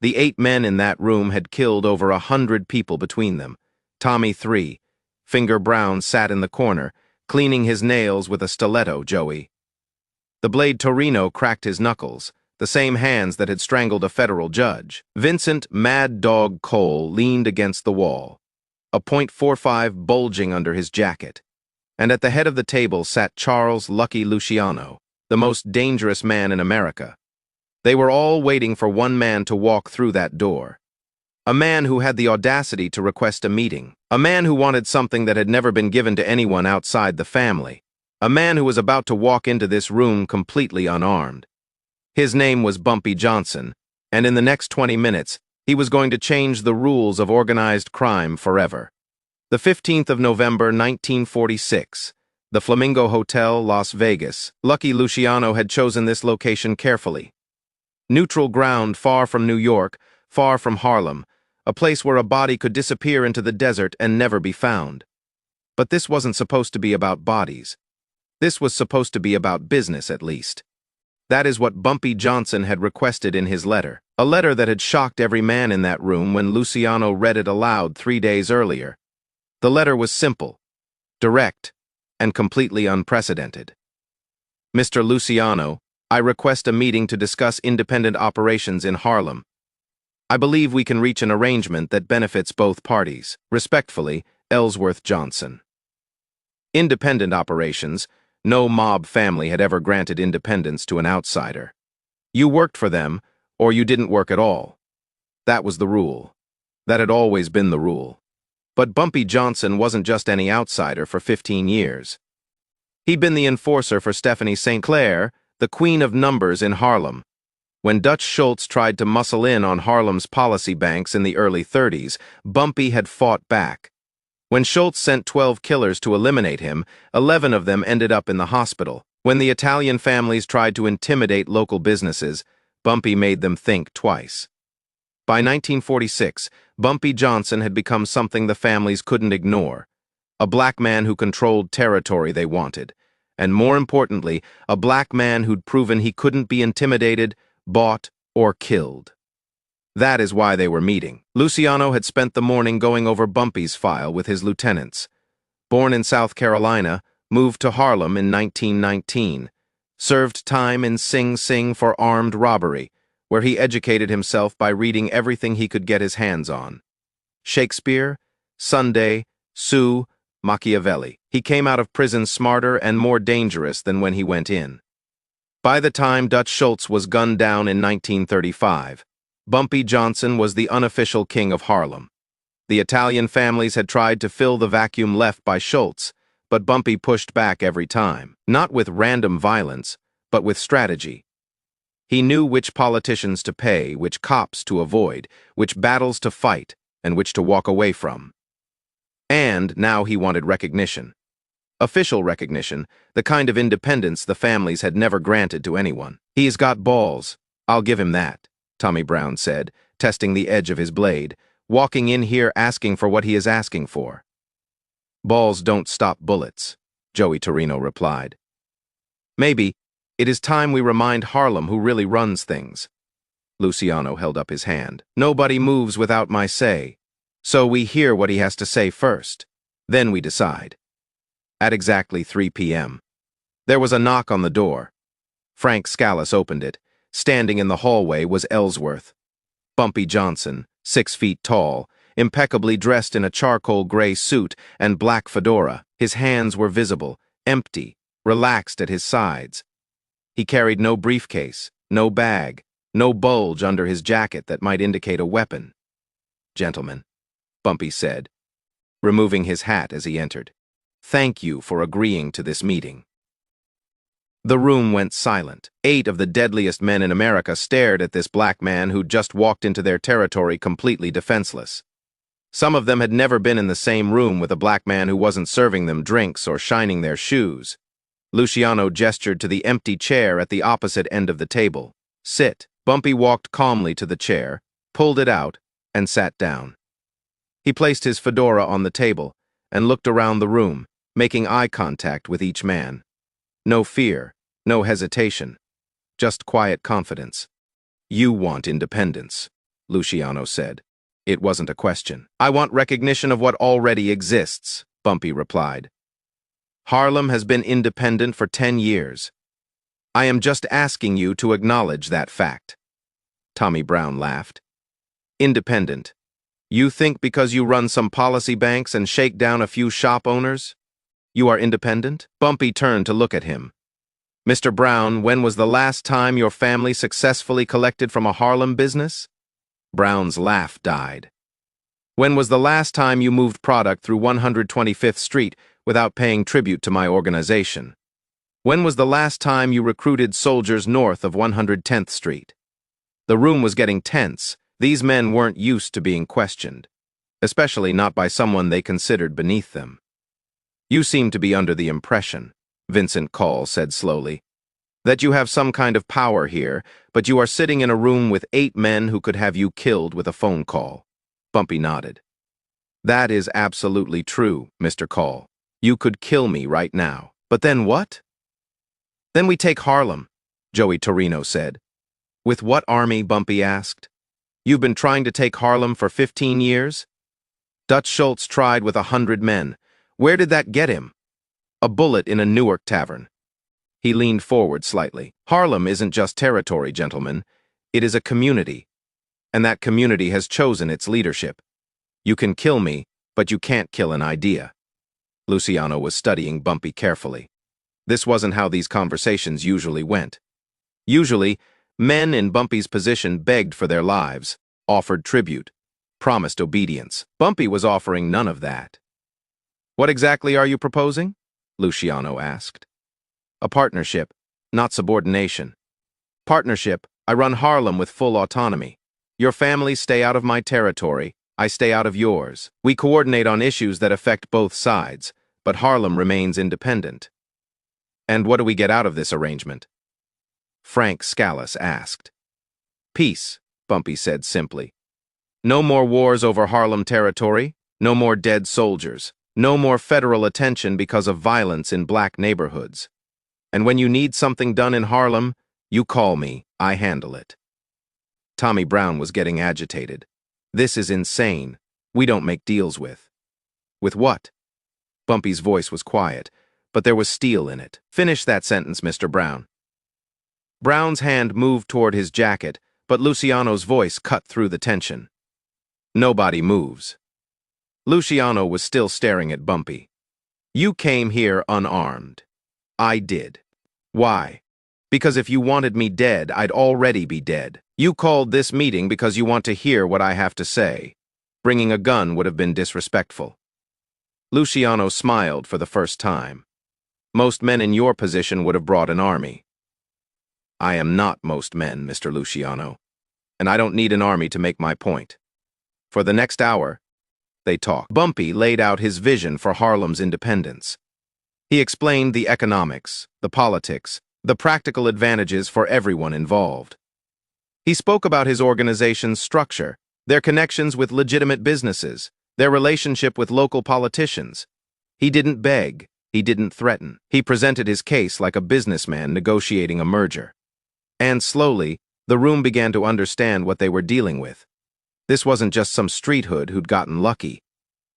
The 8 men in that room had killed over 100 people between them. Tommy 3. Finger Brown sat in the corner, cleaning his nails with a stiletto, Joey. The blade Torrino cracked his knuckles, the same hands that had strangled a federal judge. Vincent Mad Dog Coll leaned against the wall, a .45 bulging under his jacket. And at the head of the table sat Charles Lucky Luciano, the most dangerous man in America. They were all waiting for one man to walk through that door. A man who had the audacity to request a meeting. A man who wanted something that had never been given to anyone outside the family. A man who was about to walk into this room completely unarmed. His name was Bumpy Johnson, and in the next 20 minutes, he was going to change the rules of organized crime forever. The 15th of November, 1946. The Flamingo Hotel, Las Vegas. Lucky Luciano had chosen this location carefully. Neutral ground far from New York, far from Harlem, a place where a body could disappear into the desert and never be found. But this wasn't supposed to be about bodies. This was supposed to be about business, at least. That is what Bumpy Johnson had requested in his letter, a letter that had shocked every man in that room when Luciano read it aloud 3 days earlier. The letter was simple, direct, and completely unprecedented. Mr. Luciano, I request a meeting to discuss independent operations in Harlem. I believe we can reach an arrangement that benefits both parties. Respectfully, Ellsworth Johnson. Independent operations. No mob family had ever granted independence to an outsider. You worked for them, or you didn't work at all. That was the rule. That had always been the rule. But Bumpy Johnson wasn't just any outsider for 15 years. He'd been the enforcer for Stephanie St. Clair, the queen of numbers in Harlem. When Dutch Schultz tried to muscle in on Harlem's policy banks in the early 30s, Bumpy had fought back. When Schultz sent 12 killers to eliminate him, 11 of them ended up in the hospital. When the Italian families tried to intimidate local businesses, Bumpy made them think twice. By 1946, Bumpy Johnson had become something the families couldn't ignore. A black man who controlled territory they wanted. And more importantly, a black man who'd proven he couldn't be intimidated, bought, or killed. That is why they were meeting. Luciano had spent the morning going over Bumpy's file with his lieutenants. Born in South Carolina, moved to Harlem in 1919. Served time in Sing Sing for armed robbery, where he educated himself by reading everything he could get his hands on. Shakespeare, Sunday, Sue, Machiavelli. He came out of prison smarter and more dangerous than when he went in. By the time Dutch Schultz was gunned down in 1935, Bumpy Johnson was the unofficial king of Harlem. The Italian families had tried to fill the vacuum left by Schultz, but Bumpy pushed back every time, not with random violence, but with strategy. He knew which politicians to pay, which cops to avoid, which battles to fight, and which to walk away from. And now he wanted recognition. Official recognition, the kind of independence the families had never granted to anyone. He's got balls, I'll give him that, Tommy Brown said, testing the edge of his blade, walking in here asking for what he is asking for. Balls don't stop bullets, Joey Torrino replied. Maybe it is time we remind Harlem who really runs things. Luciano held up his hand. Nobody moves without my say, so we hear what he has to say first. Then we decide. At exactly 3 p.m. There was a knock on the door. Frank Scalise opened it. Standing in the hallway was Ellsworth. Bumpy Johnson, 6 feet tall, impeccably dressed in a charcoal gray suit and black fedora. His hands were visible, empty, relaxed at his sides. He carried no briefcase, no bag, no bulge under his jacket that might indicate a weapon. Gentlemen, Bumpy said, removing his hat as he entered. Thank you for agreeing to this meeting. The room went silent. 8 of the deadliest men in America stared at this black man who'd just walked into their territory completely defenseless. Some of them had never been in the same room with a black man who wasn't serving them drinks or shining their shoes. Luciano gestured to the empty chair at the opposite end of the table. Sit. Bumpy walked calmly to the chair, pulled it out, and sat down. He placed his fedora on the table and looked around the room, making eye contact with each man. No fear, no hesitation, just quiet confidence. You want independence. Luciano said. It wasn't a question. I want recognition of what already exists, Bumpy replied. Harlem has been independent for 10 years. I am just asking you to acknowledge that fact. Tommy Brown laughed. Independent. You think because you run some policy banks and shake down a few shop owners, you are independent? Bumpy turned to look at him. Mr. Brown, when was the last time your family successfully collected from a Harlem business? Brown's laugh died. When was the last time you moved product through 125th Street without paying tribute to my organization? When was the last time you recruited soldiers north of 110th Street? The room was getting tense. These men weren't used to being questioned, especially not by someone they considered beneath them. You seem to be under the impression, Vincent Coll said slowly, that you have some kind of power here, but you are sitting in a room with 8 men who could have you killed with a phone call. Bumpy nodded. That is absolutely true, Mr. Coll. You could kill me right now. But then what? Then we take Harlem, Joey Torrino said. With what army? Bumpy asked. You've been trying to take Harlem for 15 years? Dutch Schultz tried with 100 men. Where did that get him? A bullet in a Newark tavern. He leaned forward slightly. Harlem isn't just territory, gentlemen. It is a community. And that community has chosen its leadership. You can kill me, but you can't kill an idea. Luciano was studying Bumpy carefully. This wasn't how these conversations usually went. Usually, men in Bumpy's position begged for their lives, offered tribute, promised obedience. Bumpy was offering none of that. What exactly are you proposing? Luciano asked. A partnership, not subordination. Partnership, I run Harlem with full autonomy. Your families stay out of my territory, I stay out of yours. We coordinate on issues that affect both sides, but Harlem remains independent. And what do we get out of this arrangement? Frank Scalise asked. Peace, Bumpy said simply. No more wars over Harlem territory, no more dead soldiers, no more federal attention because of violence in black neighborhoods. And when you need something done in Harlem, you call me, I handle it. Tommy Brown was getting agitated. This is insane. We don't make deals with. With what? Bumpy's voice was quiet, but there was steel in it. Finish that sentence, Mr. Brown. Brown's hand moved toward his jacket, but Luciano's voice cut through the tension. Nobody moves. Luciano was still staring at Bumpy. You came here unarmed. I did. Why? Because if you wanted me dead, I'd already be dead. You called this meeting because you want to hear what I have to say. Bringing a gun would have been disrespectful. Luciano smiled for the first time. Most men in your position would have brought an army. I am not most men, Mr. Luciano, and I don't need an army to make my point. For the next hour, they talked. Bumpy laid out his vision for Harlem's independence. He explained the economics, the politics, the practical advantages for everyone involved. He spoke about his organization's structure, their connections with legitimate businesses, their relationship with local politicians. He didn't beg, he didn't threaten. He presented his case like a businessman negotiating a merger. And slowly, the room began to understand what they were dealing with. This wasn't just some street hood who'd gotten lucky.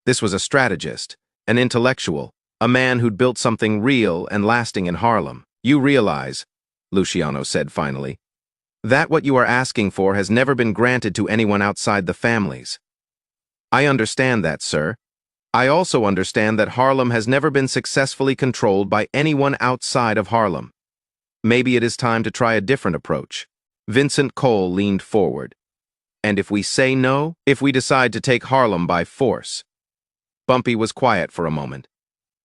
This was a strategist, an intellectual, a man who'd built something real and lasting in Harlem. You realize, Luciano said finally, that what you are asking for has never been granted to anyone outside the families. I understand that, sir. I also understand that Harlem has never been successfully controlled by anyone outside of Harlem. Maybe it is time to try a different approach. Vincent Coll leaned forward. And if we say no, if we decide to take Harlem by force? Bumpy was quiet for a moment.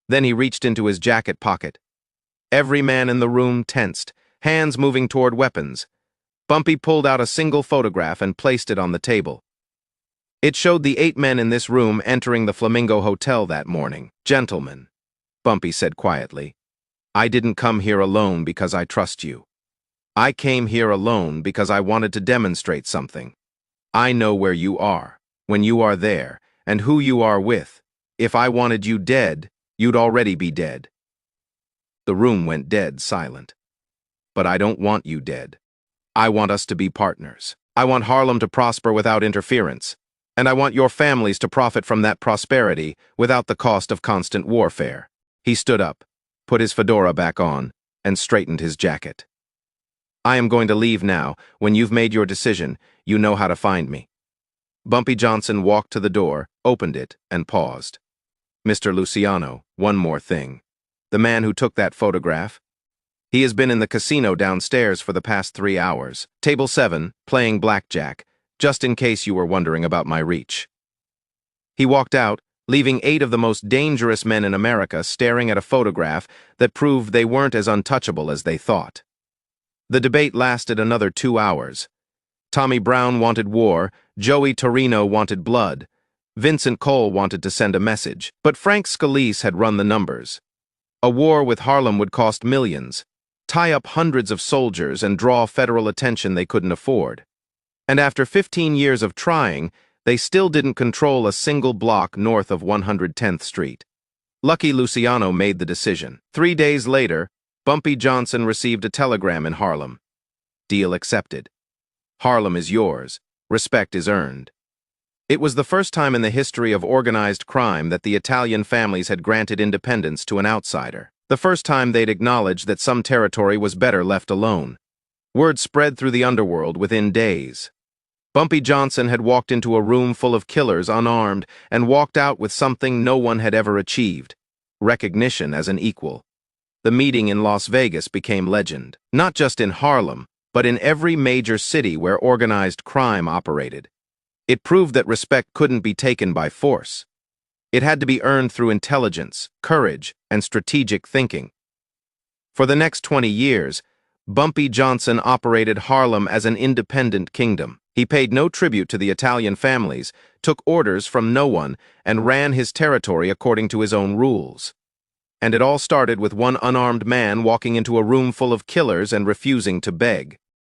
Then he reached into his jacket pocket. Every man in the room tensed, hands moving toward weapons. Bumpy pulled out a single photograph and placed it on the table. It showed the 8 men in this room entering the Flamingo Hotel that morning. Gentlemen, Bumpy said quietly, I didn't come here alone because I trust you. I came here alone because I wanted to demonstrate something. I know where you are, when you are there, and who you are with. If I wanted you dead, you'd already be dead. The room went dead silent. But I don't want you dead. I want us to be partners. I want Harlem to prosper without interference, and I want your families to profit from that prosperity without the cost of constant warfare. He stood up, put his fedora back on, and straightened his jacket. I am going to leave now. When you've made your decision, you know how to find me. Bumpy Johnson walked to the door, opened it, and paused. Mr. Luciano, one more thing. The man who took that photograph? He has been in the casino downstairs for the past 3 hours. Table 7, playing blackjack, just in case you were wondering about my reach. He walked out, leaving 8 of the most dangerous men in America staring at a photograph that proved they weren't as untouchable as they thought. The debate lasted another 2 hours. Tommy Brown wanted war, Joey Torrino wanted blood, Vincent Coll wanted to send a message, but Frank Scalise had run the numbers. A war with Harlem would cost millions, tie up hundreds of soldiers, and draw federal attention they couldn't afford. And after 15 years of trying, they still didn't control a single block north of 110th Street. Lucky Luciano made the decision. 3 days later, Bumpy Johnson received a telegram in Harlem. Deal accepted. Harlem is yours. Respect is earned. It was the first time in the history of organized crime that the Italian families had granted independence to an outsider. The first time they'd acknowledged that some territory was better left alone. Word spread through the underworld within days. Bumpy Johnson had walked into a room full of killers unarmed and walked out with something no one had ever achieved: recognition as an equal. The meeting in Las Vegas became legend, not just in Harlem, but in every major city where organized crime operated. It proved that respect couldn't be taken by force. It had to be earned through intelligence, courage, and strategic thinking. For the next 20 years, Bumpy Johnson operated Harlem as an independent kingdom. He paid no tribute to the Italian families, took orders from no one, and ran his territory according to his own rules. And it all started with one unarmed man walking into a room full of killers and refusing to beg.